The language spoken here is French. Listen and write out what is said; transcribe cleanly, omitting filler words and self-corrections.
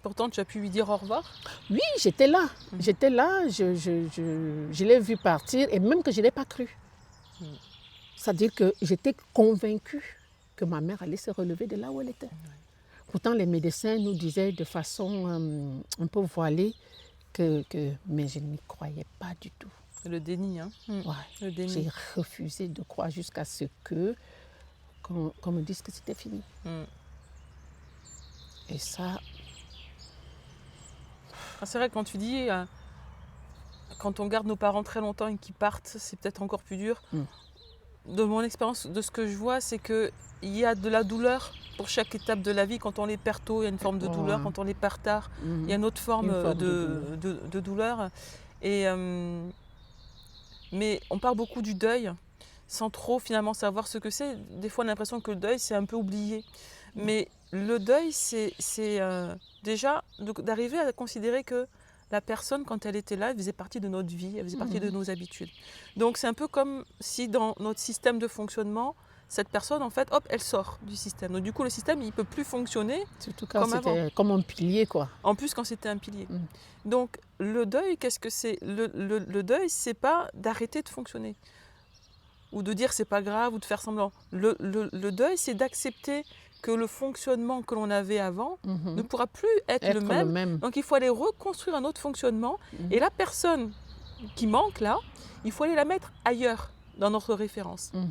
Pourtant, tu as pu lui dire au revoir? Oui, j'étais là. Mmh. J'étais là, je l'ai vu partir et même que je ne l'ai pas cru. Mmh. C'est-à-dire que j'étais convaincue que ma mère allait se relever de là où elle était. Ouais. Pourtant, les médecins nous disaient de façon un peu voilée mais je n'y croyais pas du tout. Le déni, hein? Mmh. Ouais. Le déni. J'ai refusé de croire jusqu'à ce qu'on me dise que c'était fini. Mmh. Et ça, Ah, c'est vrai quand tu dis, quand on garde nos parents très longtemps et qu'ils partent, c'est peut-être encore plus dur. mmh, De mon expérience, de ce que je vois, c'est qu'il y a de la douleur pour chaque étape de la vie. Quand on les perd tôt, il y a une forme de douleur. ouais, Quand on les perd tard, il y a mhm, une autre forme une forme de douleur. de douleur. Et, mais on parle beaucoup du deuil sans trop finalement savoir ce que c'est. Des fois, on a l'impression que le deuil, c'est un peu oublié. Mais le deuil, c'est déjà d'arriver à considérer que la personne, quand elle était là, elle faisait partie de notre vie, elle faisait partie de Mhm. nos habitudes. Donc c'est un peu comme si dans notre système de fonctionnement, cette personne, en fait, hop, elle sort du système. Donc du coup, le système, il ne peut plus fonctionner Surtout quand comme avant. c'était comme un pilier, quoi. En plus, quand c'était un pilier. Mm. Donc le deuil, qu'est-ce que c'est? Le deuil, c'est pas d'arrêter de fonctionner ou de dire c'est pas grave ou de faire semblant. Le deuil, c'est d'accepter que le fonctionnement que l'on avait avant ne Mhm. pourra plus être le Être le même. même. Donc il faut aller reconstruire un autre fonctionnement. Mhm. Et la personne qui manque là, il faut aller la mettre ailleurs dans notre référence. Mm.